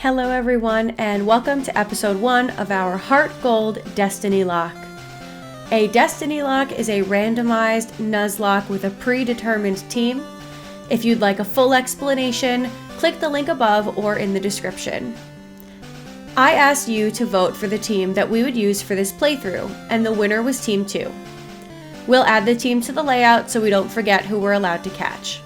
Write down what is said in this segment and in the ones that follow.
Hello everyone, and welcome to episode 1 of our HeartGold DestinyLocke. A DestinyLocke is a randomized Nuzlocke with a predetermined team. If you'd like a full explanation, click the link above or in the description. I asked you to vote for the team that we would use for this playthrough, and the winner was Team 2. We'll add the team to the layout so we don't forget who we're allowed to catch.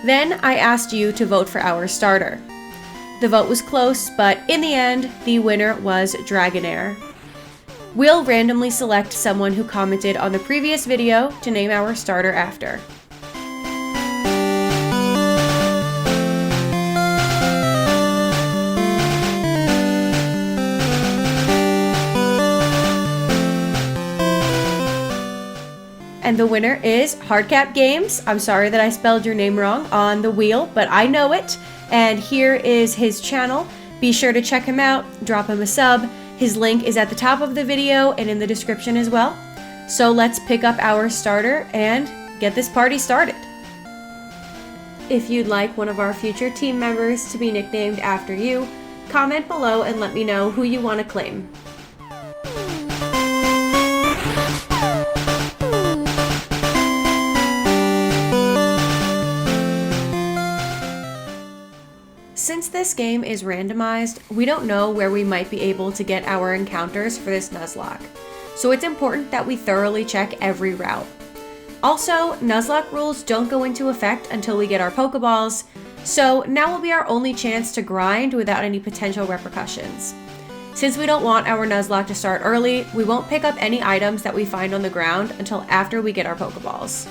Then I asked you to vote for our starter. The vote was close, but in the end, the winner was Dragonair. We'll randomly select someone who commented on the previous video to name our starter after. And the winner is Hardcap Games. I'm sorry that I spelled your name wrong on the wheel, but I know it. And here is his channel. Be sure to check him out, drop him a sub. His link is at the top of the video and in the description as well. So let's pick up our starter and get this party started. If you'd like one of our future team members to be nicknamed after you, comment below and let me know who you want to claim. Since this game is randomized, we don't know where we might be able to get our encounters for this Nuzlocke, so it's important that we thoroughly check every route. Also, Nuzlocke rules don't go into effect until we get our Pokeballs, so now will be our only chance to grind without any potential repercussions. Since we don't want our Nuzlocke to start early, we won't pick up any items that we find on the ground until after we get our Pokeballs.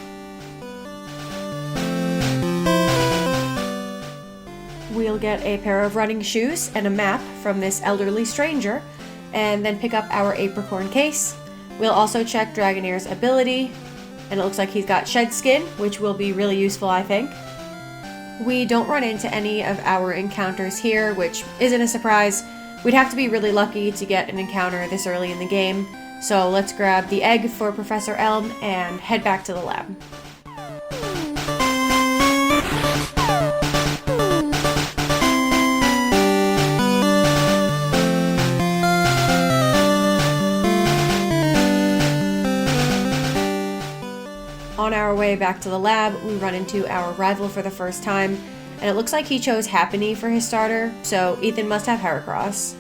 We'll get a pair of running shoes and a map from this elderly stranger, and then pick up our Apricorn case. We'll also check Dragonair's ability, and it looks like he's got Shed Skin, which will be really useful, I think. We don't run into any of our encounters here, which isn't a surprise. We'd have to be really lucky to get an encounter this early in the game, so let's grab the egg for Professor Elm and head back to the lab. On our way back to the lab, we run into our rival for the first time, and it looks like he chose Happiny for his starter, so Ethan must have Heracross.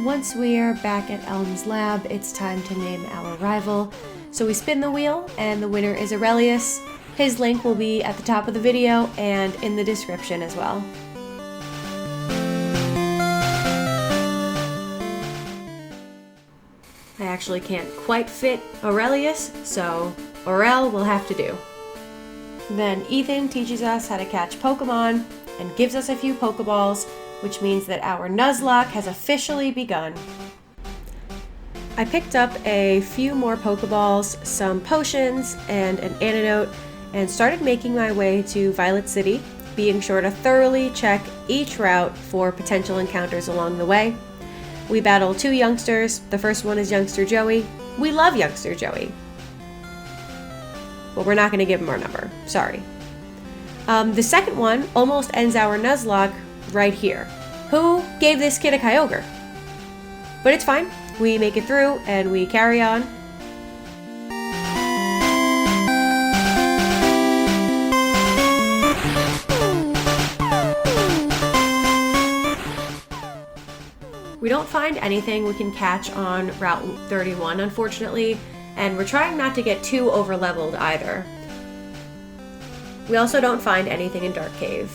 Once we're back at Elm's lab, it's time to name our rival. So we spin the wheel, and the winner is Aurelius. His link will be at the top of the video and in the description as well. I actually can't quite fit Aurelius, so Aurel will have to do. Then Ethan teaches us how to catch Pokemon and gives us a few Pokeballs, which means that our Nuzlocke has officially begun. I picked up a few more Pokeballs, some potions, and an antidote, and started making my way to Violet City, being sure to thoroughly check each route for potential encounters along the way. We battle 2 youngsters. The first one is Youngster Joey. We love Youngster Joey. Well, we're not going to give him our number. Sorry. The second one almost ends our Nuzlocke right here. Who gave this kid a Kyogre? But it's fine. We make it through, and we carry on. We don't find anything we can catch on Route 31, unfortunately, and we're trying not to get too over-leveled either. We also don't find anything in Dark Cave.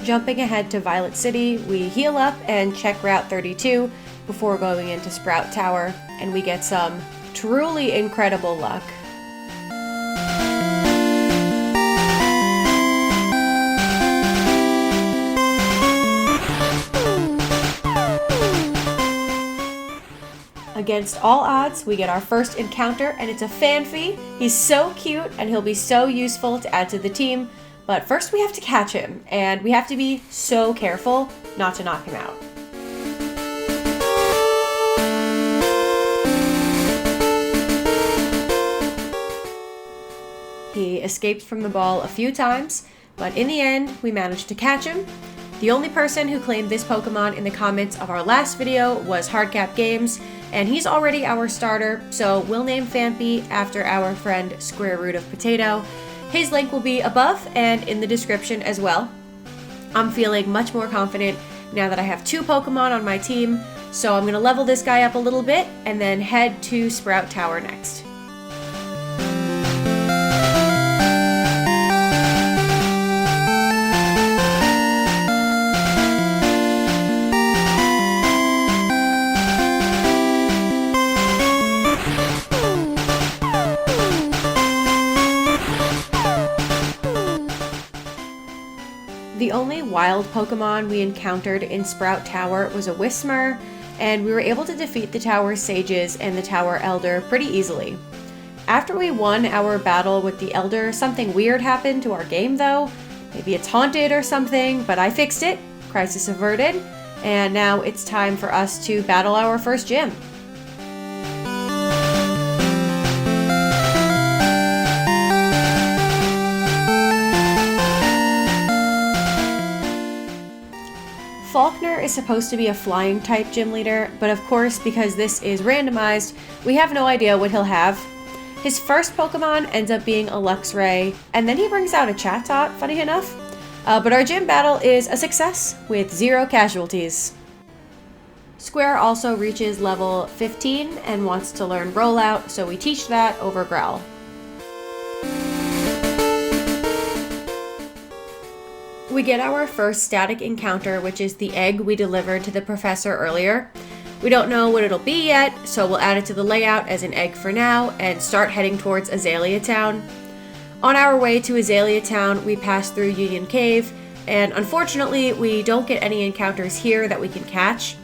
Jumping ahead to Violet City, we heal up and check Route 32 before going into Sprout Tower, and we get some truly incredible luck. Against all odds, we get our first encounter, and it's a Phanpy. He's so cute, and he'll be so useful to add to the team. But first we have to catch him, and we have to be so careful not to knock him out. He escaped from the ball a few times, but in the end, we managed to catch him. The only person who claimed this Pokemon in the comments of our last video was Hardcap Games, and he's already our starter, so we'll name Phanpy after our friend Square Root of Potato. His link will be above and in the description as well. I'm feeling much more confident now that I have 2 Pokemon on my team, so I'm going to level this guy up a little bit and then head to Sprout Tower next. The only wild Pokemon we encountered in Sprout Tower was a Whismur, and we were able to defeat the Tower Sages and the Tower Elder pretty easily. After we won our battle with the Elder, something weird happened to our game though. Maybe it's haunted or something, but I fixed it, crisis averted, and now it's time for us to battle our first gym. Faulkner is supposed to be a flying type gym leader, but of course, because this is randomized, we have no idea what he'll have. His first Pokemon ends up being a Luxray, and then he brings out a Chatot, funny enough. But our gym battle is a success, with 0 casualties. Square also reaches level 15 and wants to learn Rollout, so we teach that over Growl. We get our first static encounter, which is the egg we delivered to the professor earlier. We don't know what it'll be yet, so we'll add it to the layout as an egg for now and start heading towards Azalea Town. On our way to Azalea Town, we pass through Union Cave, and unfortunately, we don't get any encounters here that we can catch.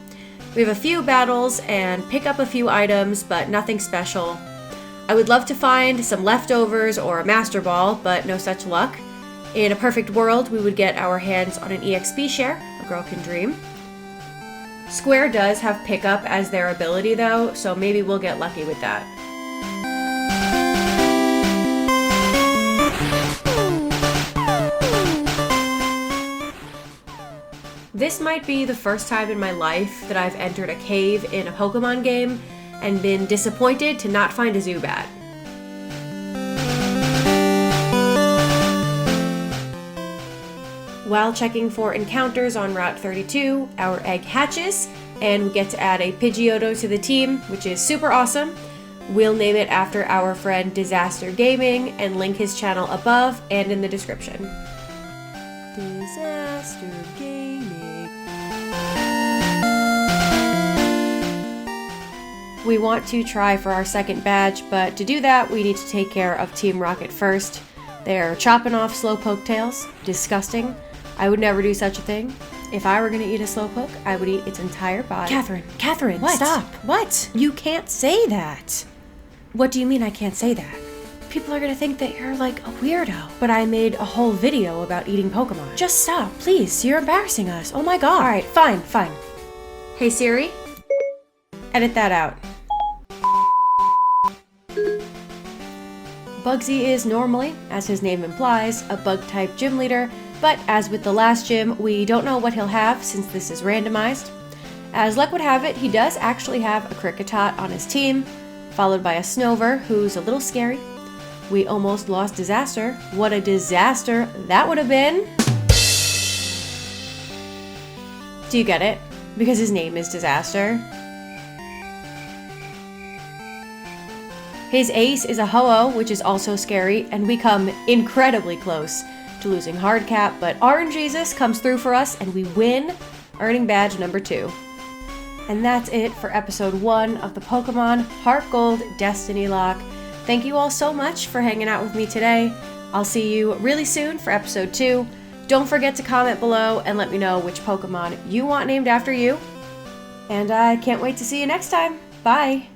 We have a few battles and pick up a few items, but nothing special. I would love to find some leftovers or a Master Ball, but no such luck. In a perfect world, we would get our hands on an EXP share, a girl can dream. Square does have pickup as their ability though, so maybe we'll get lucky with that. This might be the first time in my life that I've entered a cave in a Pokemon game and been disappointed to not find a Zubat. While checking for encounters on Route 32, our egg hatches, and we get to add a Pidgeotto to the team, which is super awesome. We'll name it after our friend Disaster Gaming and link his channel above and in the description. Disaster Gaming. We want to try for our second badge, but to do that, we need to take care of Team Rocket first. They're chopping off Slowpoke tails. Disgusting. I would never do such a thing. If I were going to eat a Slowpoke, I would eat its entire body. Catherine, What? Stop. What? You can't say that. What do you mean I can't say that? People are going to think that you're like a weirdo. But I made a whole video about eating Pokemon. Just stop, please. You're embarrassing us. Oh my god. Alright, fine. Hey Siri, edit that out. Bugsy is normally, as his name implies, a bug-type gym leader, but as with the last gym, we don't know what he'll have since this is randomized. As luck would have it, he does actually have a Kricketot on his team, followed by a Snover, who's a little scary. We almost lost Disaster. What a disaster that would have been! Do you get it? Because his name is Disaster. His ace is a Ho-Oh, which is also scary, and we come incredibly close to losing Hardcap, but RNGesus comes through for us and we win, earning badge number 2. And that's it for episode 1 of the Pokemon HeartGold DestinyLocke. Thank you all so much for hanging out with me today. I'll see you really soon for episode 2. Don't forget to comment below and let me know which Pokemon you want named after you. And I can't wait to see you next time. Bye!